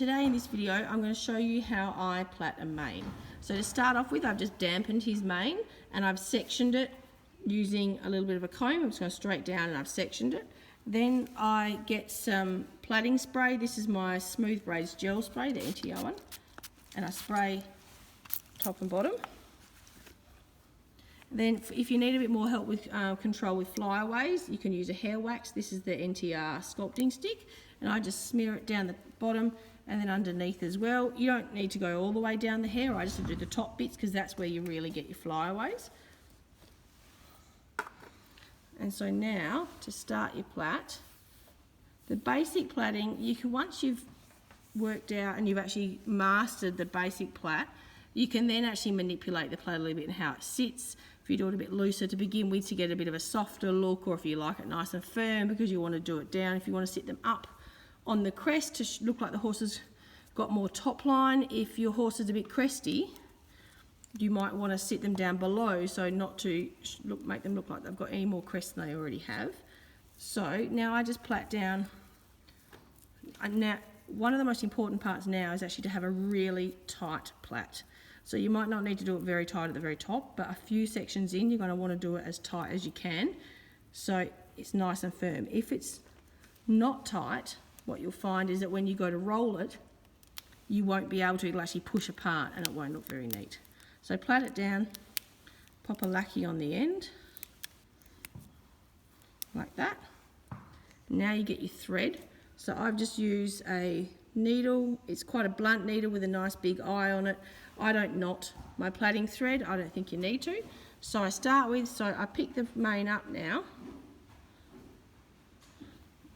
today in this video I'm going to show you how I plait a mane. So to start off with, I've just dampened his mane and I've sectioned it using a little bit of a comb. I'm just going straight down and I've sectioned it. Then I get some plaiting spray. This is my Smooth Braids gel spray, the NTR one, and I spray top and bottom. Then if you need a bit more help with control with flyaways, you can use a hair wax. This is the NTR sculpting stick, and I just smear it down the bottom and then underneath as well. You don't need to go all the way down the hair. I just do the top bits because that's where you really get your flyaways. And so now to start your plait, the basic plaiting, you can, once you've worked out and you've actually mastered the basic plait, you can then actually manipulate the plait a little bit and how it sits. If you do it a bit looser to begin with to get a bit of a softer look, or if you like it nice and firm because you want to do it down, if you want to sit them up on the crest to look like the horse has got more top line. If your horse is a bit cresty, you might want to sit them down below so not to make them look like they've got any more crest than they already have. So now I just plait down. Now, one of the most important parts now is actually to have a really tight plait. So you might not need to do it very tight at the very top, but a few sections in, you're going to want to do it as tight as you can so it's nice and firm. If it's not tight, what you'll find is that when you go to roll it, you won't be able to actually push apart and it won't look very neat. So plait it down, pop a lackey on the end, like that. Now you get your thread. So I've just used a needle. It's quite a blunt needle with a nice big eye on it. I don't knot my plaiting thread. I don't think you need to. So I start with, so I pick the mane up now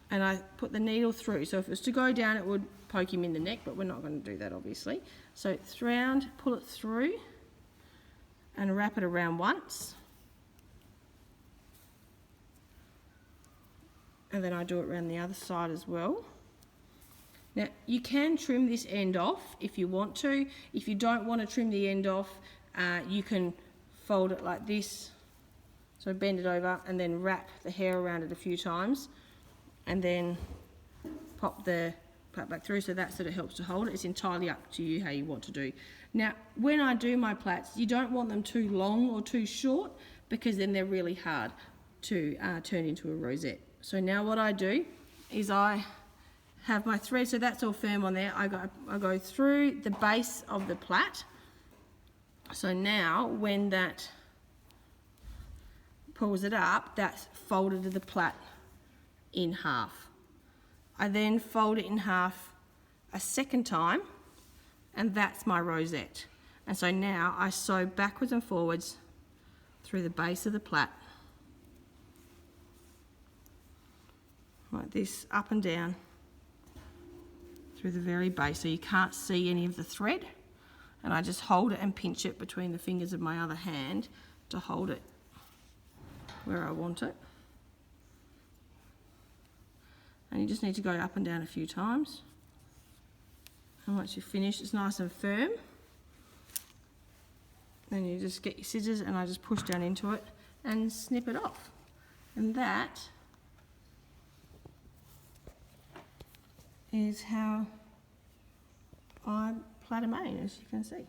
and I put the needle through. So if it was to go down, it would poke him in the neck, but we're not going to do that obviously. So it's round, pull it through and wrap it around once. And then I do it around the other side as well. Now you can trim this end off if you want to. If you don't want to trim the end off, you can fold it like this. So bend it over and then wrap the hair around it a few times and then pop the plait back through, so that sort of helps to hold it. It's entirely up to you how you want to do. Now when I do my plaits, you don't want them too long or too short because then they're really hard to turn into a rosette. So now what I do is I have my thread, so that's all firm on there. I go through the base of the plait. So now when that pulls it up, that's folded to the plait in half. I then fold it in half a second time and that's my rosette. And so now I sew backwards and forwards through the base of the plait. Like this, up and down through the very base, so you can't see any of the thread, and I just hold it and pinch it between the fingers of my other hand to hold it where I want it. And you just need to go up and down a few times, and once you've finished, it's nice and firm. Then you just get your scissors and I just push down into it and snip it off, and that is how I plait a mane, as you can see.